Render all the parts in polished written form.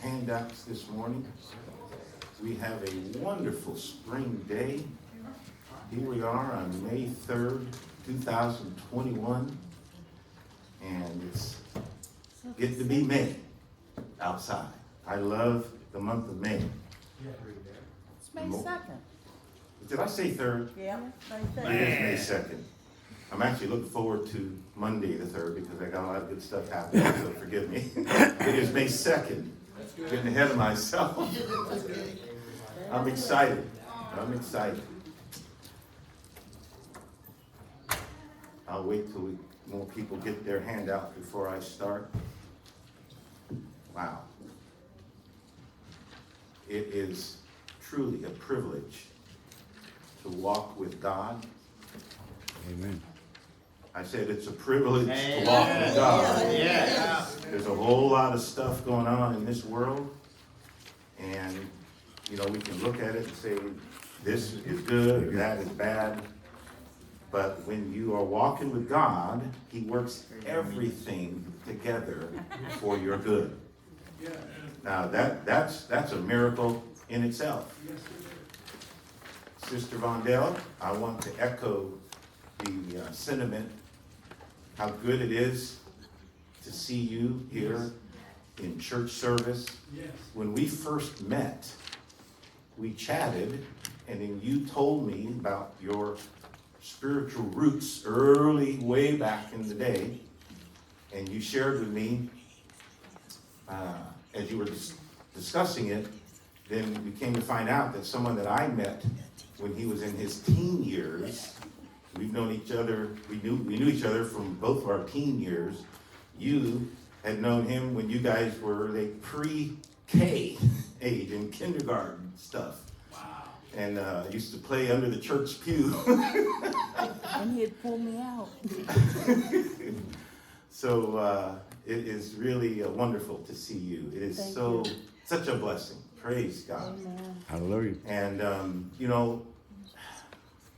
handouts this morning. We have a wonderful spring day. Here we are on May 3rd, 2021, and it's getting to be May outside. I love the month of May. It's May 2nd. Did I say 3rd? Yeah, May It 2nd. is May 2nd. I'm actually looking forward to Monday the 3rd because I got a lot of good stuff happening, so forgive me. It is May 2nd. Getting ahead of myself. I'm excited. I'll wait till more people get their hand out before I start. Wow. It is truly a privilege to walk with God. Amen. I said it's a privilege to walk with God. Yeah. There's a whole lot of stuff going on in this world, and we can look at it and say this is good, that is bad. But when you are walking with God, He works everything together for your good. Now that's a miracle in itself. Sister Vondell, I want to echo the sentiment, how good it is to see you here in church service. Yes. When we first met, we chatted, and then you told me about your spiritual roots way back in the day, and you shared with me, as you were discussing it, then we came to find out that someone that I met when he was in his teen years, we've known each other, we knew each other from both of our teen years. You had known him when you guys were like pre-K age in kindergarten stuff. Wow. And used to play under the church pew. And he'd pull me out. So it is really wonderful to see you. It is Thank you. such a blessing. Praise God. Amen. Hallelujah. And,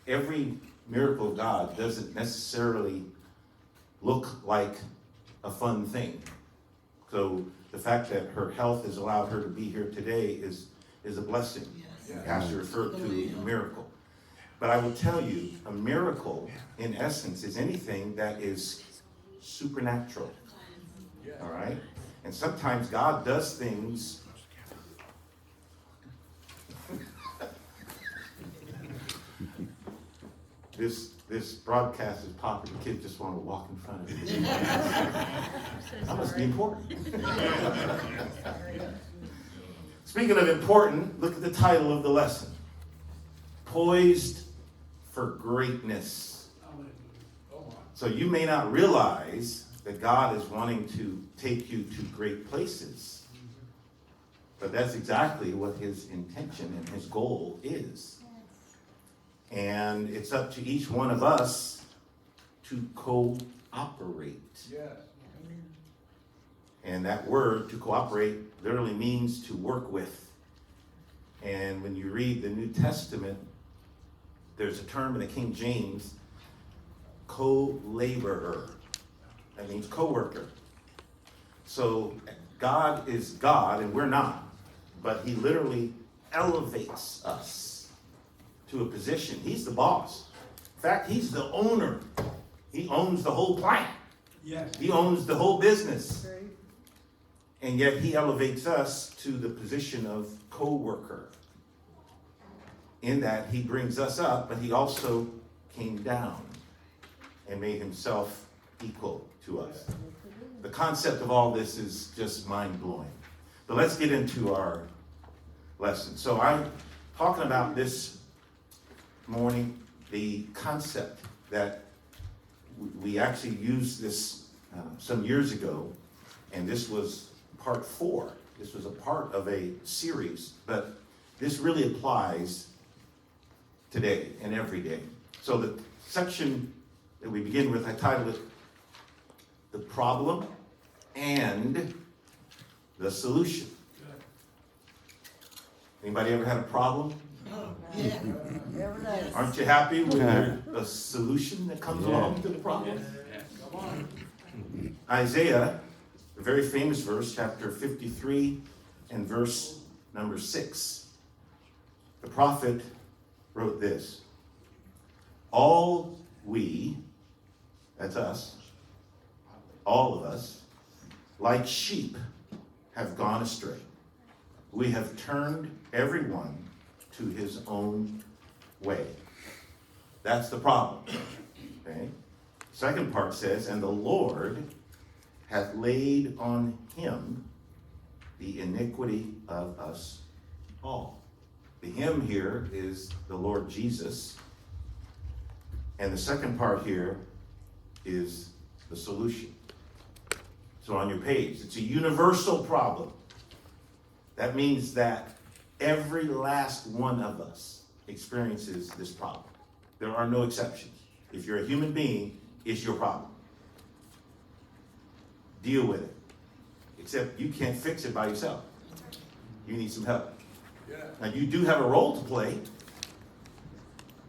every miracle of God doesn't necessarily look like a fun thing. So the fact that her health has allowed her to be here today is a blessing. Pastor referred to a miracle. But I will tell you, a miracle, in essence, is anything that is supernatural. All right? And sometimes God does things This broadcast is popular. Kids just want to walk in front of it. That must be important. Speaking of important, look at the title of the lesson. Poised for greatness. So you may not realize that God is wanting to take you to great places. But that's exactly what His intention and His goal is. And it's up to each one of us to cooperate. Yes. And that word, to cooperate, literally means to work with. And when you read the New Testament, there's a term in the King James, co-laborer. That means co-worker. So God is God and we're not. But He literally elevates us to a position. He's the boss. In fact, He's the owner. He owns the whole plant. Yes. He owns the whole business. And yet He elevates us to the position of co-worker. In that He brings us up, but He also came down and made Himself equal to us. The concept of all this is just mind-blowing. But let's get into our lesson. So I'm talking about this morning, the concept that we actually used this some years ago, and this was part 4. This was a part of a series, but this really applies today and every day. So the section that we begin with, I titled it, The Problem and the Solution. Anybody ever had a problem? Every day. Aren't you happy with a solution that comes along to the problem? Come on. Isaiah, a very famous verse, chapter 53, and verse number 6. The prophet wrote this: all we, that's us, all of us, like sheep have gone astray. We have turned everyone to his own way. That's the problem. Okay? Second part says, and the Lord hath laid on him the iniquity of us all. The him here is the Lord Jesus. And the second part here is the solution. So on your page, it's a universal problem. That means that every last one of us experiences this problem. There are no exceptions. If you're a human being, it's your problem. Deal with it. Except you can't fix it by yourself. You need some help. Now you do have a role to play,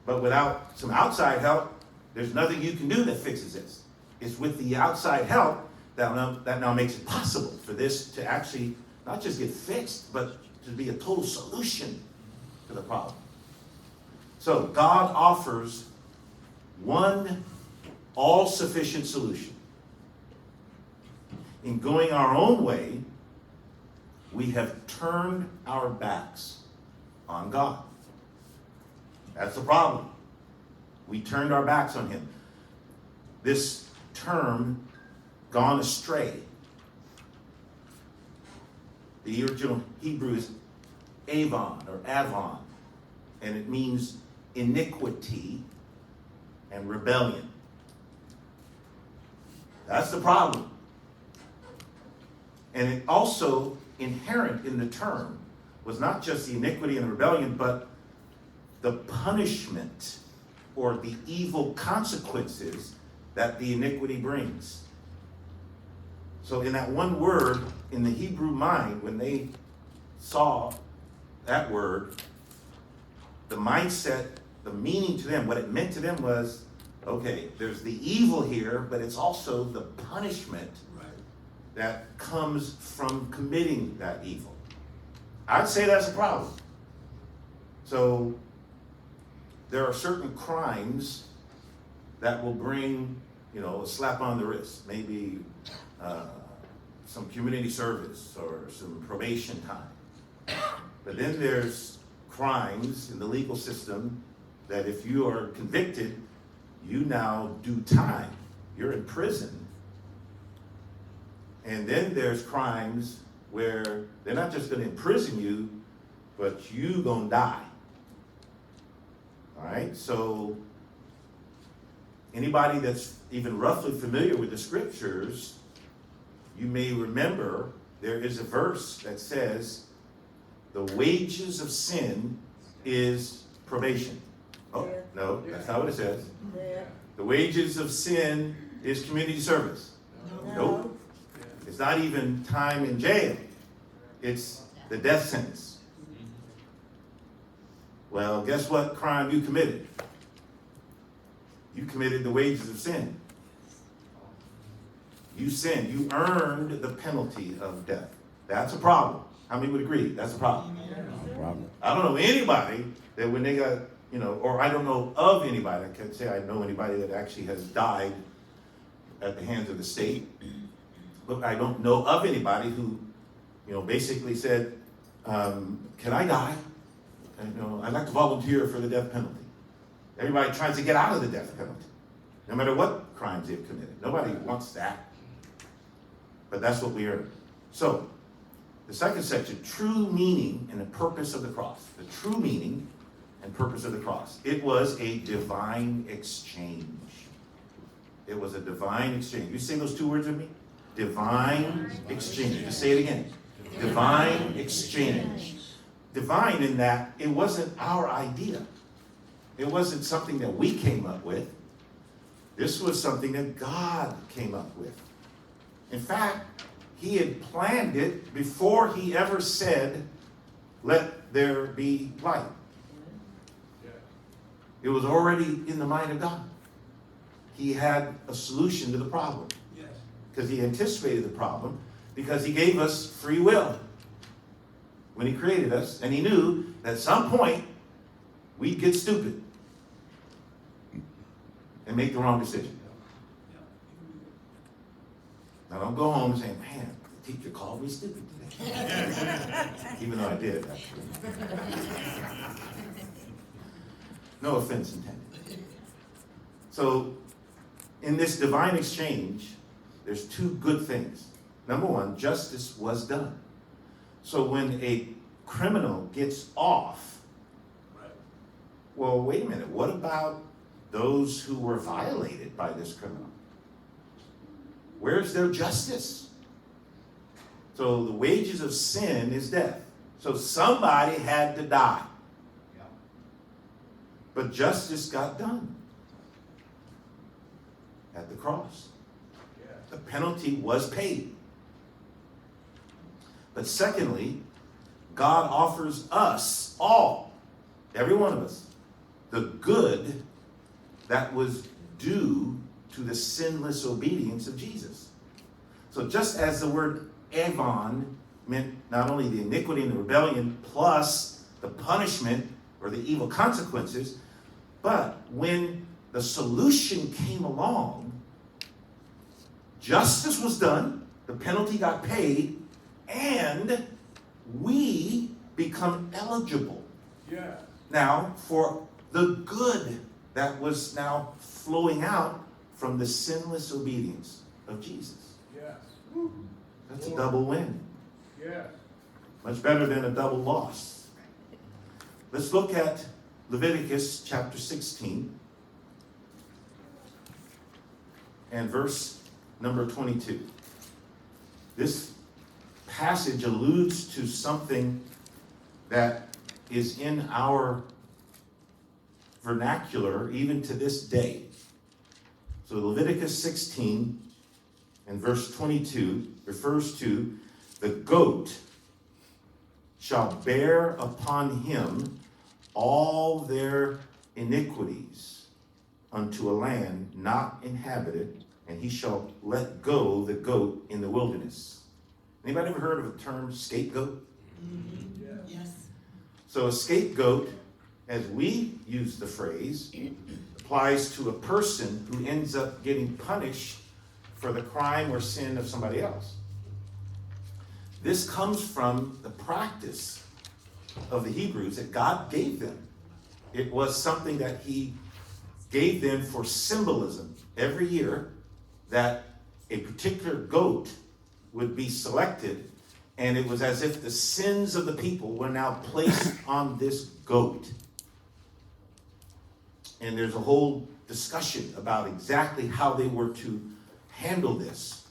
but without some outside help, there's nothing you can do that fixes this. It's with the outside help that now makes it possible for this to actually not just get fixed, but to be a total solution to the problem. So God offers one all-sufficient solution. In going our own way, we have turned our backs on God. That's the problem. We turned our backs on him. This term, gone astray, the original Hebrew is avon or avon, and it means iniquity and rebellion. That's the problem. And it also, inherent in the term, was not just the iniquity and rebellion, but the punishment or the evil consequences that the iniquity brings. So in that one word, in the Hebrew mind, when they saw that word, the mindset, the meaning to them, what it meant to them was, okay, there's the evil here, but it's also the punishment that comes from committing that evil. I'd say that's a problem. So there are certain crimes that will bring, a slap on the wrist, maybe some community service or some probation time. But then there's crimes in the legal system that if you are convicted, you now do time. You're in prison. And then there's crimes where they're not just going to imprison you, but you gonna die. All right? So anybody that's even roughly familiar with the scriptures, you may remember there is a verse that says, the wages of sin is probation. Oh, no, that's not what it says. The wages of sin is community service. Nope. It's not even time in jail. It's the death sentence. Well, guess what crime you committed? You committed the wages of sin. You sinned. You earned the penalty of death. That's a problem. How many would agree? That's a problem. No problem. I don't know anybody that when they got, or I don't know of anybody, I can't say I know anybody that actually has died at the hands of the state. But I don't know of anybody who, basically said, can I die? And, I'd like to volunteer for the death penalty. Everybody tries to get out of the death penalty, no matter what crimes they've committed. Nobody wants that. But that's what we earn. So, the second section, true meaning and the purpose of the cross. The true meaning and purpose of the cross. It was a divine exchange. It was a divine exchange. You say those two words with me? Divine exchange. Just say it again. Divine exchange. Divine in that it wasn't our idea. It wasn't something that we came up with. This was something that God came up with. In fact, he had planned it before he ever said, let there be light. It was already in the mind of God. He had a solution to the problem. Because he anticipated the problem, because he gave us free will. when he created us, and he knew that at some point we'd get stupid and make the wrong decision. Now don't go home saying, man, the teacher called me stupid today. Even though I did, actually. No offense intended. So in this divine exchange, there's two good things. Number one, justice was done. So when a criminal gets off, well, wait a minute, what about those who were violated by this criminal? Where's their justice? So the wages of sin is death. So somebody had to die. But justice got done at the cross. The penalty was paid. But secondly, God offers us all, every one of us, the good that was due to the sinless obedience of Jesus. So just as the word Avon meant not only the iniquity and the rebellion plus the punishment or the evil consequences, but when the solution came along, justice was done, the penalty got paid, and we become eligible now for the good that was now flowing out from the sinless obedience of Jesus. That's a double win. Much better than a double loss. Let's look at Leviticus chapter 16 and verse number 22. This passage alludes to something that is in our vernacular even to this day. So Leviticus 16 and verse 22 refers to the goat shall bear upon him all their iniquities unto a land not inhabited, and he shall let go the goat in the wilderness. Anybody ever heard of the term scapegoat? Yes. So a scapegoat, as we use the phrase, applies to a person who ends up getting punished for the crime or sin of somebody else. This comes from the practice of the Hebrews that God gave them. It was something that he gave them for symbolism every year, that a particular goat would be selected, and it was as if the sins of the people were now placed on this goat. And there's a whole discussion about exactly how they were to handle this.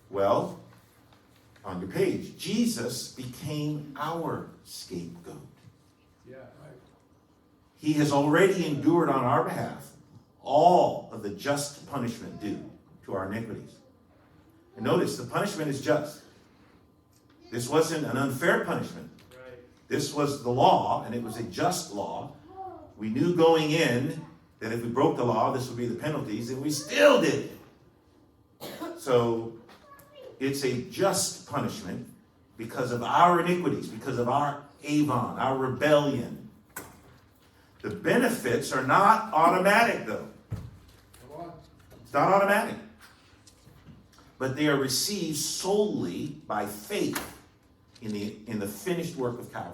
Well, on your page, Jesus became our scapegoat. He has already endured on our behalf all of the just punishment due to our iniquities. And notice, the punishment is just. This wasn't an unfair punishment. This was the law, and it was a just law. We knew going in that if we broke the law, this would be the penalties, and we still did it. So it's a just punishment because of our iniquities, because of our Avon, our rebellion. The benefits are not automatic, though. It's not automatic. But they are received solely by faith in the finished work of Calvary.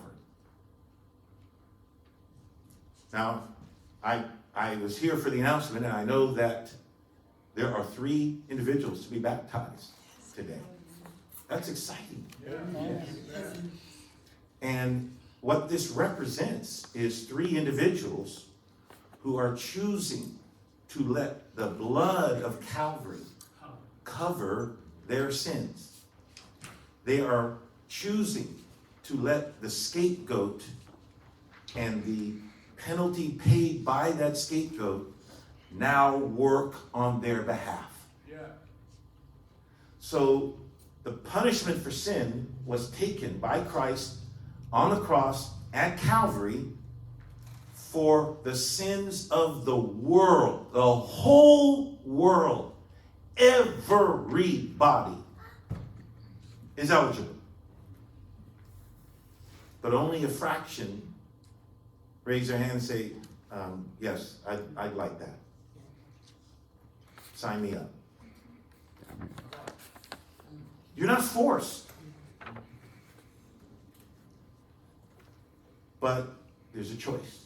Now, I was here for the announcement, and I know that there are 3 individuals to be baptized today. That's exciting. And what this represents is 3 individuals who are choosing to let the blood of Calvary cover their sins. They are choosing to let the scapegoat and the penalty paid by that scapegoat now work on their behalf. So the punishment for sin was taken by Christ on the cross at Calvary for the sins of the world, the whole world. Everybody is eligible. but only a fraction raise their hand and say, yes, I'd like that. Sign me up. You're not forced. But there's a choice.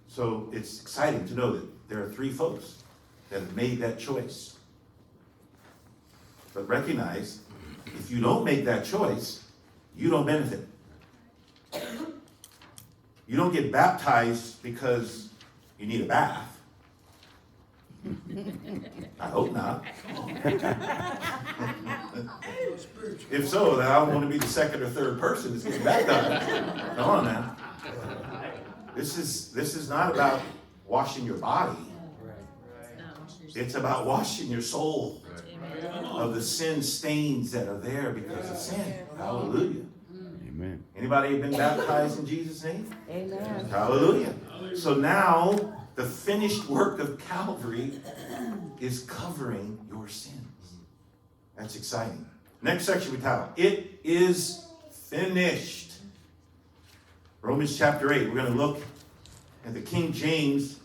So it's exciting to know that there are 3 folks that have made that choice. But recognize, if you don't make that choice, you don't benefit. You don't get baptized because you need a bath. I hope not. If so, then I don't want to be the second or third person that's getting baptized. Come on now. This is not about washing your body. It's about washing your soul of the sin stains that are there because of sin. Hallelujah. Amen. Anybody been baptized in Jesus' name? Amen. Hallelujah. So now the finished work of Calvary is covering your sins. That's exciting. Next section we title, It is Finished. Romans chapter 8. We're going to look at the King James.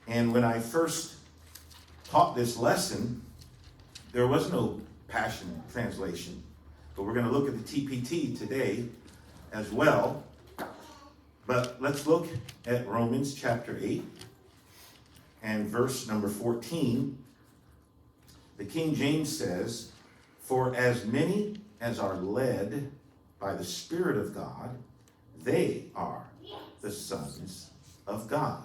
And when I first taught this lesson, there was no Passion Translation. But we're going to look at the TPT today as well. But let's look at Romans chapter 8 and verse number 14. The King James says, For as many as are led by the Spirit of God, they are the sons of God.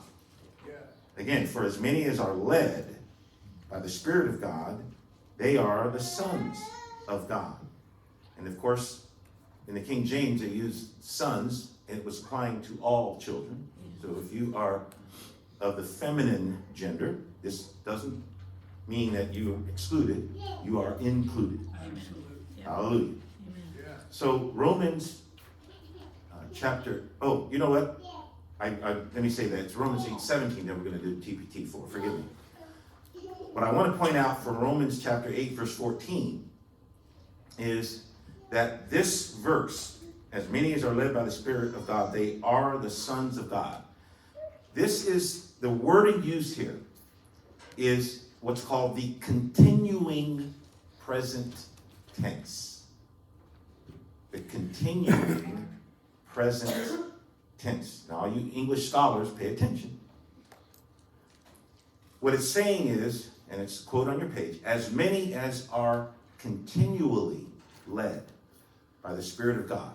Again, for as many as are led by the Spirit of God, they are the sons of God. And of course, in the King James, they used sons, and it was applying to all children. So if you are of the feminine gender, this doesn't mean that you are excluded. You are included. Hallelujah. So Romans chapter, you know what? Let me say that. It's Romans 8:17 that we're going to do TPT for. Forgive me. What I want to point out from Romans chapter 8, verse 14, is that this verse, as many as are led by the Spirit of God, they are the sons of God. This is, the wording used here is what's called the continuing present tense. The continuing present tense. Now, all you English scholars, pay attention. What it's saying is, and it's a quote on your page, as many as are continually led by the Spirit of God.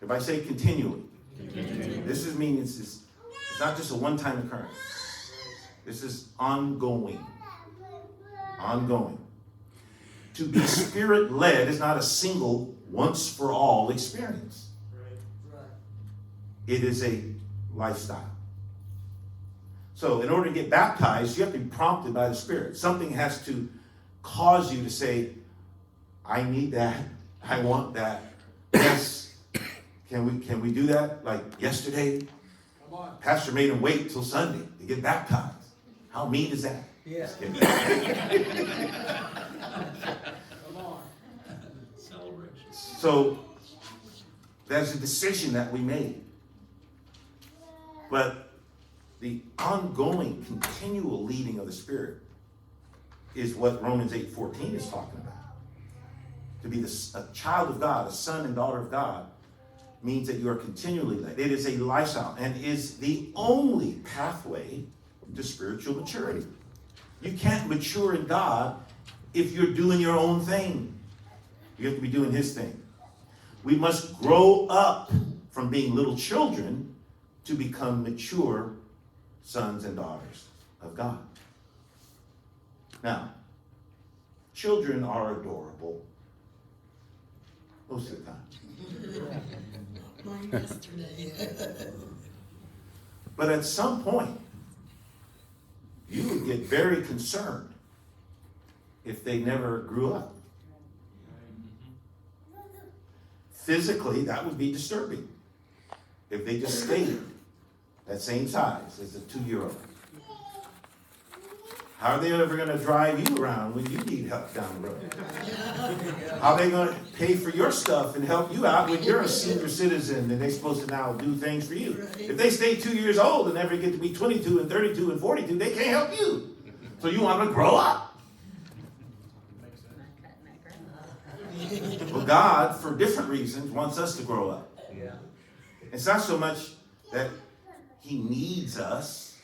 If I say continually, this is meaning it's not just a one-time occurrence. This is ongoing. Ongoing. To be Spirit-led is not a single, once-for-all experience. It is a lifestyle. So in order to get baptized, you have to be prompted by the Spirit. Something has to cause you to say, I need that. I want that. Yes. Can we do that? Like yesterday, Pastor made him wait till Sunday to get baptized. How mean is that? Yeah. So there's a decision that we made. But the ongoing, continual leading of the Spirit is what Romans 8:14 is talking about. To be a child of God, a son and daughter of God, means that you are continually led. It is a lifestyle and is the only pathway to spiritual maturity. You can't mature in God if you're doing your own thing. You have to be doing His thing. We must grow up from being little children to become mature sons and daughters of God. Now, children are adorable most of the time. Mine yesterday. But at some point, you would get very concerned if they never grew up. Physically, that would be disturbing if they just stayed that same size as a 2-year-old. How are they ever going to drive you around when you need help down the road? How are they going to pay for your stuff and help you out when you're a senior citizen and they're supposed to now do things for you? If they stay 2 years old and never get to be 22 and 32 and 42, they can't help you. So you want them to grow up. Well, God, for different reasons, wants us to grow up. It's not so much that he needs us,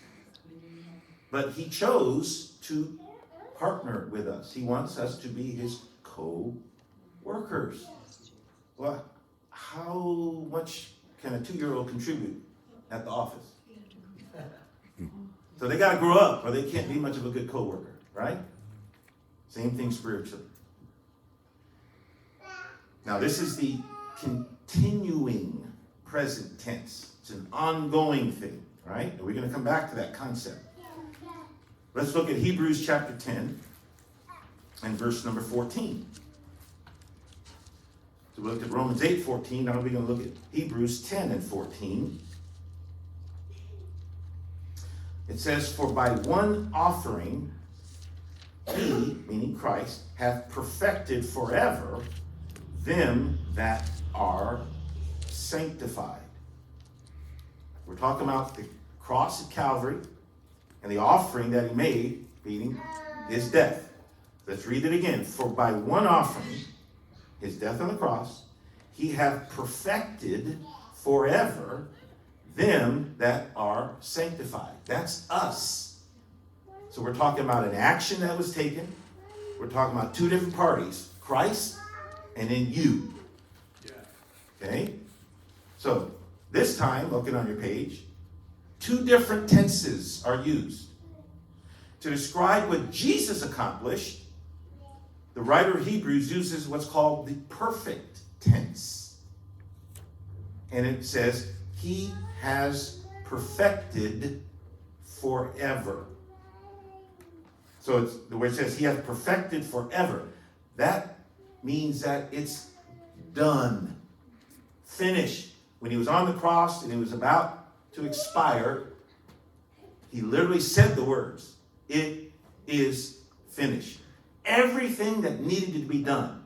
but he chose to partner with us. He wants us to be his co-workers. Well, how much can a 2-year-old contribute at the office? So they got to grow up or they can't be much of a good co-worker, right? Same thing spiritually. Now, this is the continuing present tense. It's an ongoing thing, right? And we're going to come back to that concept. Let's look at Hebrews chapter 10 and verse number 14. So we looked at Romans 8:14. Now we're going to look at Hebrews 10 and 14. It says, "For by one offering he," meaning Christ, "hath perfected forever them that are sanctified." We're talking about the cross at Calvary and the offering that he made, meaning his death. Let's read it again. "For by one offering, his death on the cross, he hath perfected forever them that are sanctified." That's us. So we're talking about an action that was taken. We're talking about two different parties, Christ and then you. Okay? So this time, looking on your page, two different tenses are used. To describe what Jesus accomplished, the writer of Hebrews uses what's called the perfect tense. And it says, he has perfected forever. So it's the way it says, he has perfected forever. That means that it's done, finished. When he was on the cross and it was about to expire, he literally said the words, "It is finished." Everything that needed to be done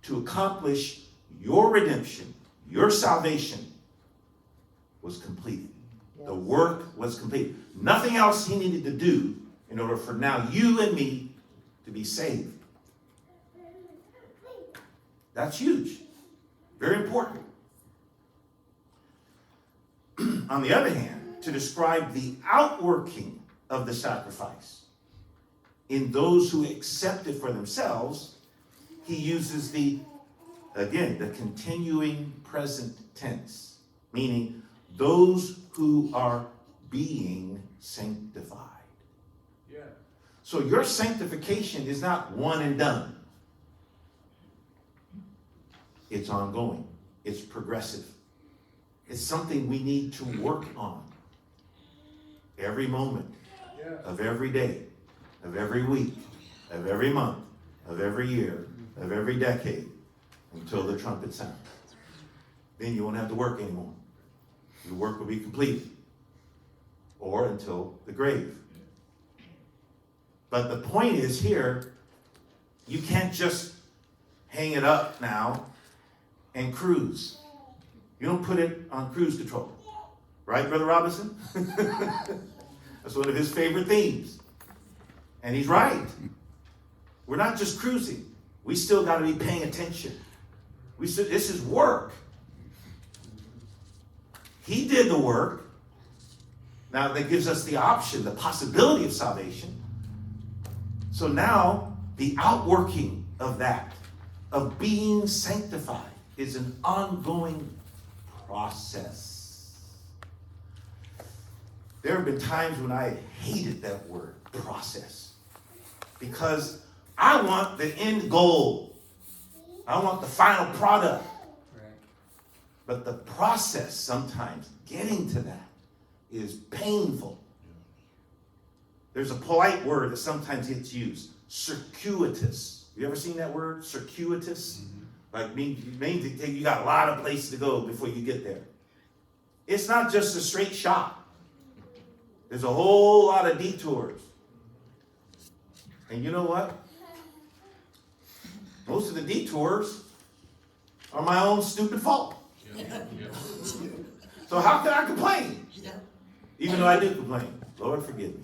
to accomplish your redemption, your salvation, was completed. The work was complete. Nothing else he needed to do in order for now you and me to be saved. That's huge. Very important. On the other hand, to describe the outworking of the sacrifice in those who accept it for themselves, he uses the continuing present tense, meaning those who are being sanctified. Yeah. So your sanctification is not one and done. It's ongoing. It's progressive. It's something we need to work on every moment of every day, of every week, of every month, of every year, of every decade, until the trumpet sounds. Then you won't have to work anymore. Your work will be completed. Or until the grave. But the point is here, you can't just hang it up now and cruise. You don't put it on cruise control. Right, Brother Robinson? That's one of his favorite themes. And he's right. We're not just cruising. We still got to be paying attention. This is work. He did the work. Now that gives us the option, the possibility of salvation. So now the outworking of that, of being sanctified, is an ongoing process. There have been times when I hated that word, process, because I want the end goal. I want the final product. Right. But the process, sometimes getting to that, is painful. There's a polite word that sometimes gets used, circuitous. You ever seen that word, circuitous? Mm-hmm. Like means you got a lot of places to go before you get there. It's not just a straight shot. There's a whole lot of detours. And you know what? Most of the detours are my own stupid fault. So how can I complain? Even though I do complain. Lord, forgive me.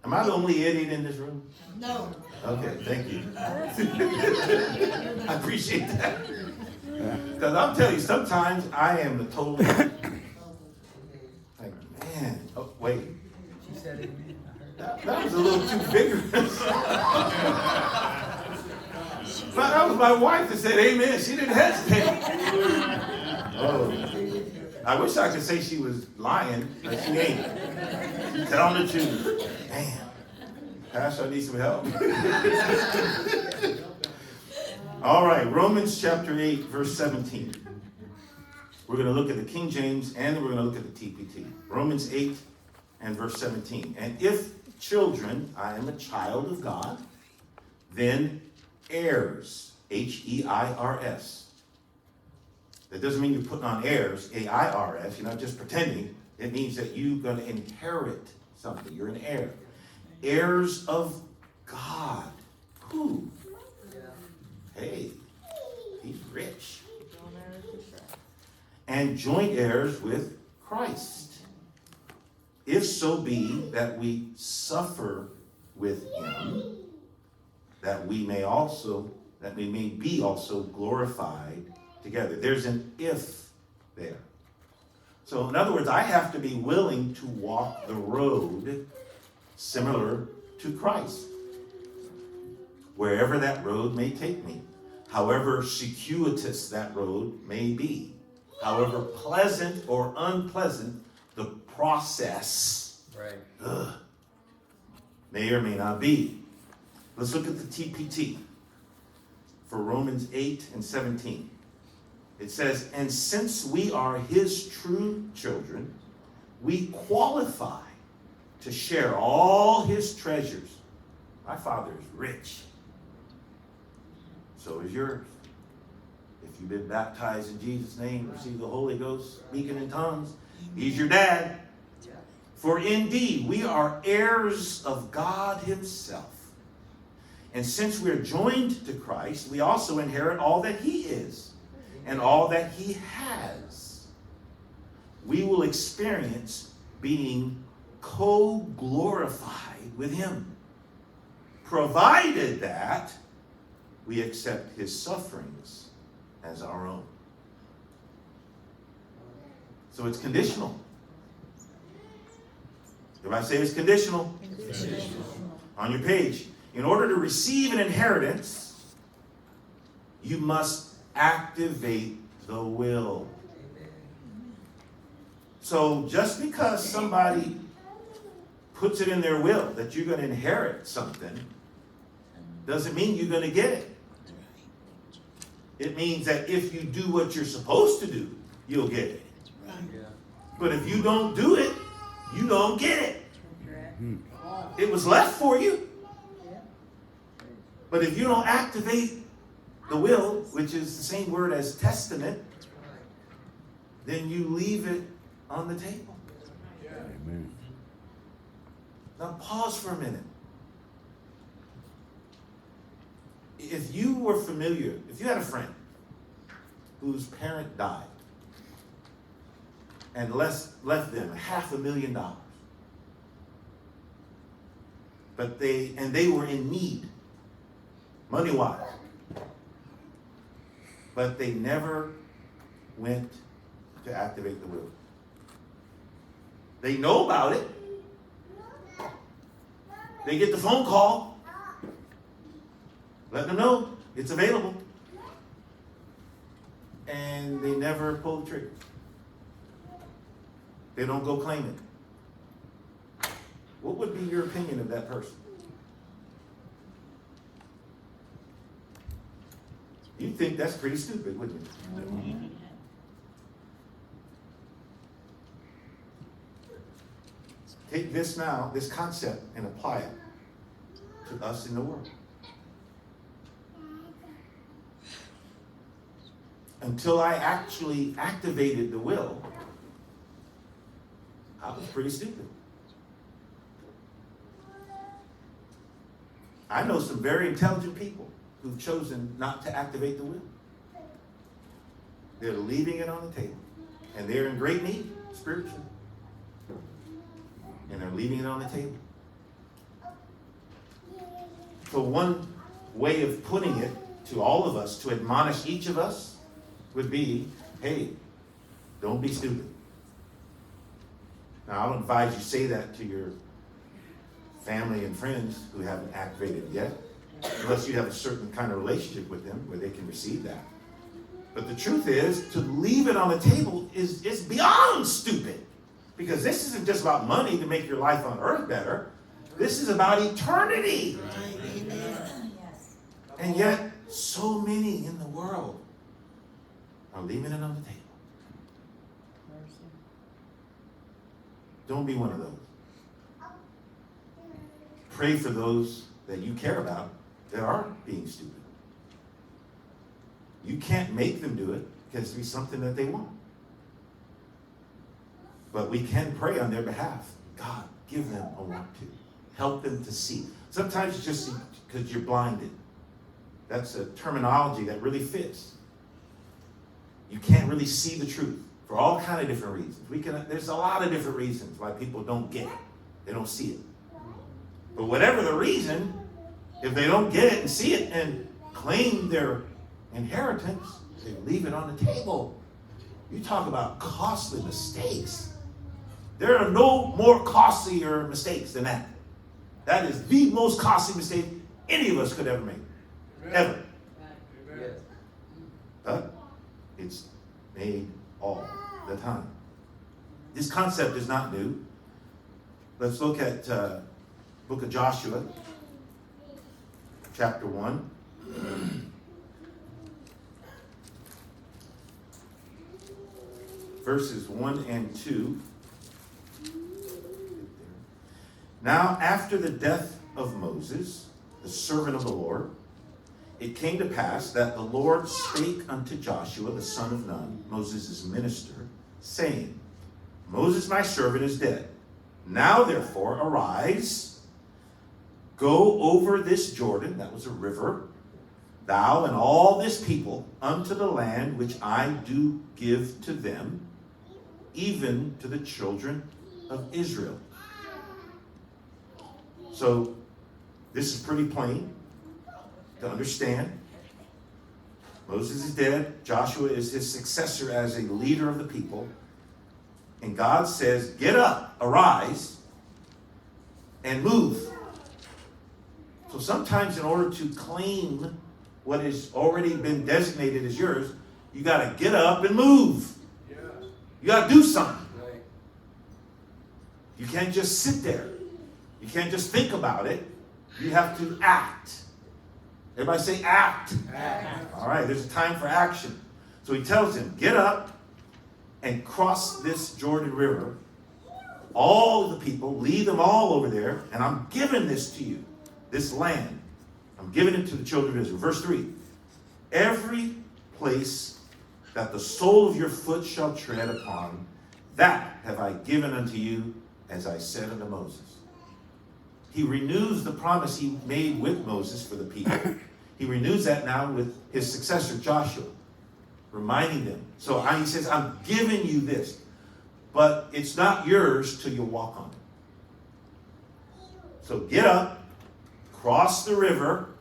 Am I the only idiot in this room? No. Okay, thank you. I appreciate that. Because I'll tell you, sometimes I am the total, like, man, oh, wait. She said it. That was a little too vigorous. But that was my wife that said amen. She didn't hesitate. Oh. I wish I could say she was lying, but she ain't. She's telling the truth. Man, Pastor, I need some help. All right, Romans chapter 8, verse 17. We're going to look at the King James and we're going to look at the TPT. Romans 8 and verse 17. And if children, I am a child of God, then heirs, H-E-I-R-S. That doesn't mean you're putting on heirs, A-I-R-S. You're not just pretending. It means that you're going to inherit something. You're an heir. Heirs of God. Who? Hey, he's rich. And joint heirs with Christ. If so be that we suffer with him, that we may be also glorified together. There's an if there. So in other words, I have to be willing to walk the road similar to Christ. Wherever that road may take me. However circuitous that road may be. However pleasant or unpleasant the process may or may not be. Let's look at the TPT for Romans 8 and 17. It says, and since we are his true children, we qualify to share all his treasures. My Father is rich. So is yours. If you've been baptized in Jesus' name, receive the Holy Ghost, speaking in tongues, he's your dad. For indeed, we are heirs of God himself. And since we are joined to Christ, we also inherit all that he is and all that he has. We will experience being co-glorified with him, provided that we accept his sufferings as our own. So it's conditional. Everybody say it's conditional. On your page. In order to receive an inheritance, you must activate the will. So just because somebody puts it in their will that you're going to inherit something, doesn't mean you're going to get it. It means that if you do what you're supposed to do, you'll get it. But if you don't do it, you don't get it. It was left for you. But if you don't activate the will, which is the same word as testament, then you leave it on the table. Amen. Now pause for a minute. If you were familiar, if you had a friend whose parent died and left them $500,000, but they were in need, money-wise, but they never went to activate the will. They know about it. They get the phone call, let them know it's available, and they never pull the trigger. They don't go claim it. What would be your opinion of that person? You'd think that's pretty stupid, wouldn't you? Take this now, this concept, and apply it to us in the world. Until I actually activated the will, I was pretty stupid. I know some very intelligent people who've chosen not to activate the will. They're leaving it on the table. And they're in great need spiritually. And they're leaving it on the table. So one way of putting it to all of us, to admonish each of us, would be, hey, don't be stupid. Now, I don't advise you say that to your family and friends who haven't activated it yet, unless you have a certain kind of relationship with them where they can receive that. But the truth is, to leave it on the table is beyond stupid. Because this isn't just about money to make your life on earth better. This is about eternity. And yet, so many in the world are leaving it on the table. Don't be one of those. Pray for those that you care about that are being stupid. You can't make them do it because it'll be something that they want. But we can pray on their behalf. God, give them a want to. Help them to see. Sometimes it's just because you're blinded. That's a terminology that really fits. You can't really see the truth for all kinds of different reasons. There's a lot of different reasons why people don't get it. They don't see it. But whatever the reason, if they don't get it and see it and claim their inheritance, they leave it on the table. You talk about costly mistakes. There are no more costlier mistakes than that. That is the most costly mistake any of us could ever make. Ever. But it's made all the time. This concept is not new. Let's look at book of Joshua, chapter 1. Verses 1 and 2. Now, after the death of Moses, the servant of the Lord, it came to pass that the Lord spake unto Joshua, the son of Nun, Moses' minister, saying, Moses my servant is dead. Now therefore arise, go over this Jordan, that was a river, thou and all this people, unto the land which I do give to them, even to the children of Israel. So, this is pretty plain to understand. Moses is dead. Joshua is his successor as a leader of the people. And God says, get up, arise, and move. So sometimes in order to claim what has already been designated as yours, you got to get up and move. Yeah. You got to do something. Right. You can't just sit there. You can't just think about it. You have to act. Everybody say act. Act. All right, there's a time for action. So he tells him, get up and cross this Jordan River. All the people, lead them all over there, and I'm giving this to you, this land. I'm giving it to the children of Israel. Verse 3, every place that the sole of your foot shall tread upon, that have I given unto you, as I said unto Moses. He renews the promise he made with Moses for the people. He renews that now with his successor, Joshua, reminding them. So he says, I'm giving you this, but it's not yours till you walk on it. So get up, cross the river,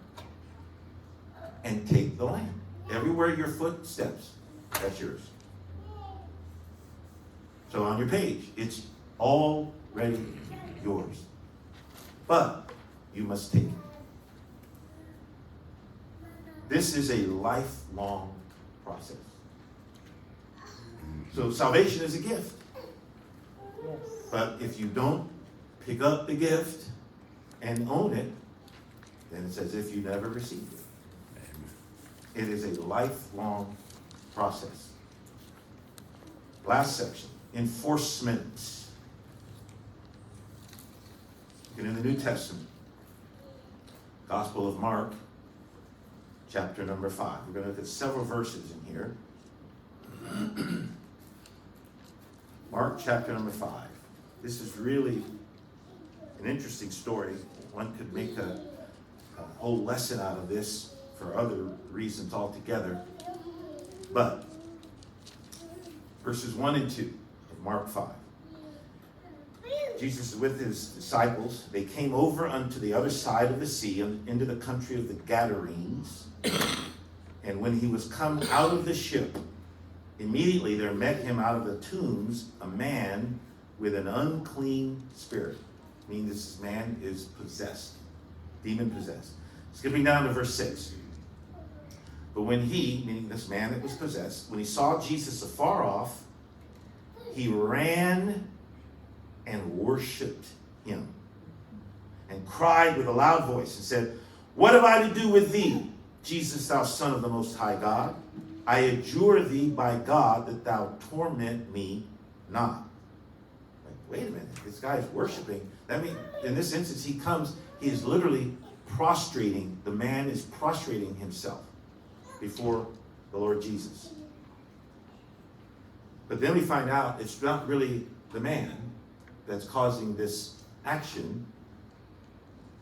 and take the land. Everywhere your foot steps, that's yours. So on your page, it's already yours. But you must take it. This is a lifelong process. So salvation is a gift. Yes. But if you don't pick up the gift and own it, then it's as if you never received it. Amen. It is a lifelong process. Last section, enforcement. And in the New Testament, Gospel of Mark, chapter number 5. We're going to look at several verses in here. Mark chapter number 5. This is really an interesting story. One could make a whole lesson out of this for other reasons altogether. But verses 1 and 2 of Mark 5. Jesus is with his disciples. They came over unto the other side of the sea, into the country of the Gadarenes. And when he was come out of the ship, immediately there met him out of the tombs a man with an unclean spirit. Meaning this man is possessed, demon possessed. Skipping down to verse 6. But when he, meaning this man that was possessed, when he saw Jesus afar off, he ran and worshipped him and cried with a loud voice and said, What have I to do with thee, Jesus, thou Son of the Most High God? I adjure thee by God that thou torment me not. Like, wait a minute, this guy is worshiping. That means, in this instance, he is literally prostrating. The man is prostrating himself before the Lord Jesus. But then we find out it's not really the man that's causing this action.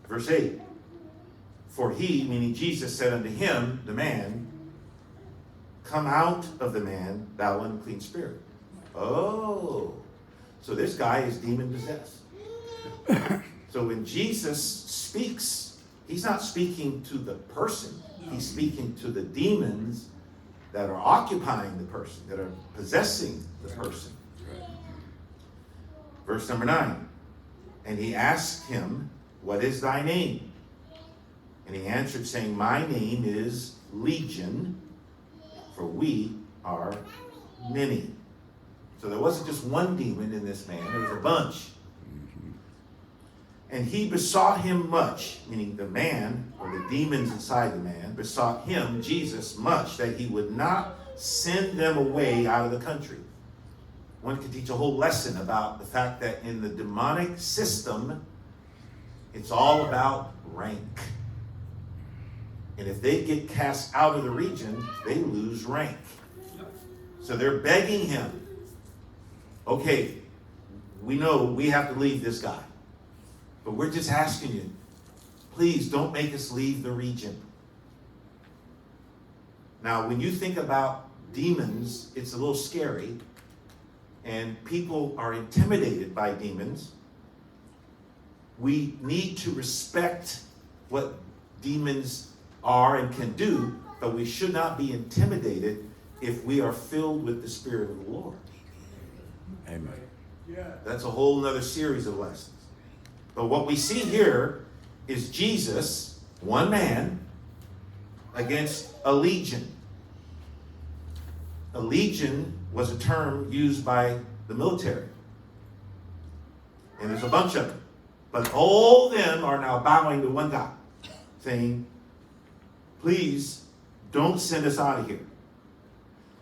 Verse 8. For he, meaning Jesus, said unto him, the man, Come out of the man, thou unclean spirit. Oh, so this guy is demon possessed. So when Jesus speaks, he's not speaking to the person. He's speaking to the demons that are occupying the person, that are possessing the person. Verse number 9. And he asked him, What is thy name? And he answered, saying, My name is Legion, for we are many. So there wasn't just one demon in this man, there was a bunch. And he besought him much, meaning the man, or the demons inside the man, besought him, Jesus, much, that he would not send them away out of the country. One could teach a whole lesson about the fact that in the demonic system, it's all about rank. And if they get cast out of the region, they lose rank. So they're begging him, okay, we know we have to leave this guy. But we're just asking you, please don't make us leave the region. Now, when you think about demons, it's a little scary. And people are intimidated by demons. We need to respect what demons are and can do, but we should not be intimidated if we are filled with the Spirit of the Lord. Amen. That's a whole nother series of lessons. But what we see here is Jesus, one man, against a legion. A legion was a term used by the military. And there's a bunch of them. But all of them are now bowing to one guy, saying, Please don't send us out of here.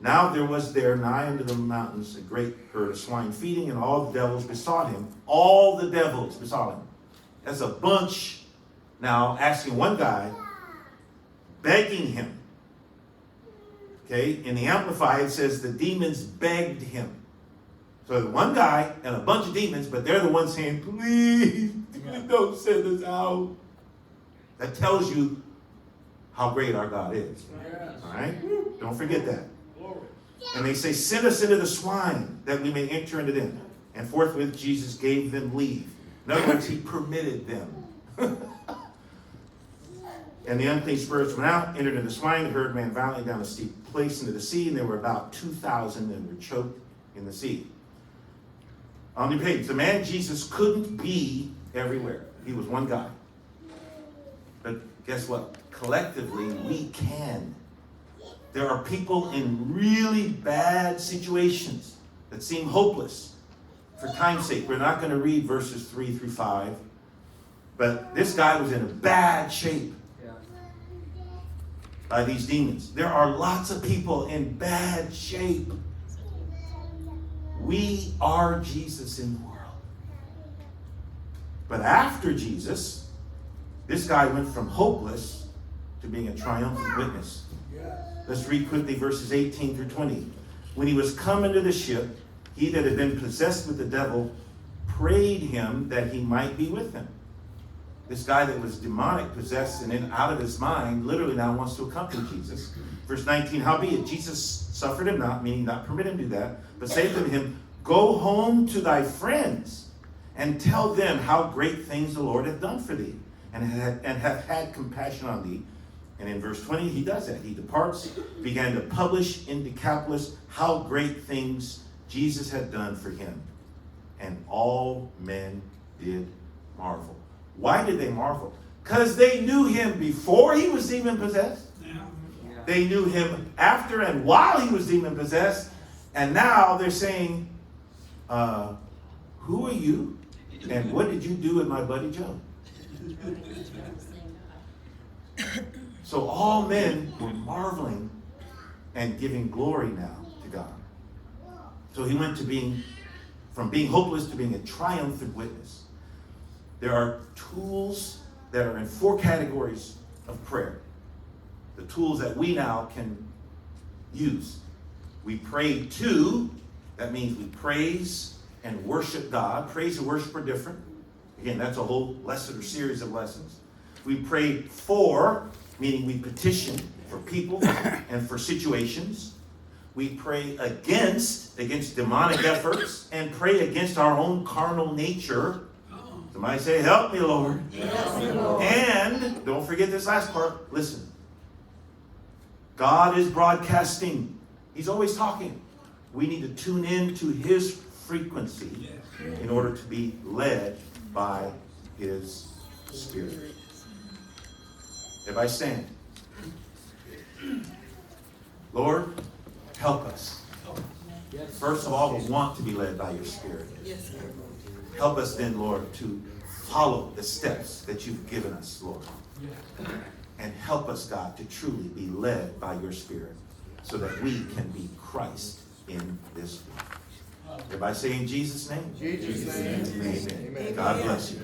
Now there was there nigh unto the mountains a great herd of swine feeding, and all the devils besought him. All the devils besought him. That's a bunch now asking one guy, begging him. Okay, in the Amplified it says the demons begged him. So one guy and a bunch of demons, but they're the ones saying, please don't send us out. That tells you how great our God is. All right? Don't forget that. And they say, send us into the swine that we may enter into them. And forthwith Jesus gave them leave. In other words, he permitted them. And the unclean spirits went out, entered into the swine, the herd ran violently down a steep place into the sea, and there were about 2,000 that were choked in the sea. On the page, the man Jesus couldn't be everywhere. He was one guy. But guess what? Collectively, we can. There are people in really bad situations that seem hopeless. For time's sake, we're not going to read verses 3 through 5. But this guy was in a bad shape by these demons. There are lots of people in bad shape. We are Jesus in the world. But after Jesus, this guy went from hopeless to being a triumphant witness. Let's read quickly verses 18 through 20. When he was come into the ship, he that had been possessed with the devil prayed him that he might be with him. This guy that was demonic possessed and then out of his mind literally now wants to accompany Jesus. Verse 19, howbeit Jesus suffered him not, meaning not permit him to do that, but saith unto him, go home to thy friends and tell them how great things the Lord hath done for thee, and hath had compassion on thee. And in verse 20, he does that. He departs, began to publish in Decapolis how great things Jesus had done for him. And all men did marvel. Why did they marvel? Because they knew him before he was demon possessed. They knew him after and while he was demon possessed. And now they're saying, who are you? And what did you do with my buddy Joe? So all men were marveling and giving glory now to God. So he went to from being hopeless to being a triumphant witness. There are tools that are in 4 categories of prayer. The tools that we now can use. We pray to, that means we praise and worship God. Praise and worship are different. Again, that's a whole lesson or series of lessons. We pray for, meaning we petition for people and for situations. We pray against demonic efforts and pray against our own carnal nature. Somebody say, help me, Lord. Help me, Lord. And don't forget this last part. Listen. God is broadcasting. He's always talking. We need to tune in to his frequency in order to be led by his Spirit. Everybody stand. Lord, help us. First of all, we want to be led by your Spirit. Yes, Lord. Help us then, Lord, to follow the steps that you've given us, Lord. And help us, God, to truly be led by your Spirit so that we can be Christ in this world. Everybody say in Jesus' name? Jesus' name. Amen. God bless you.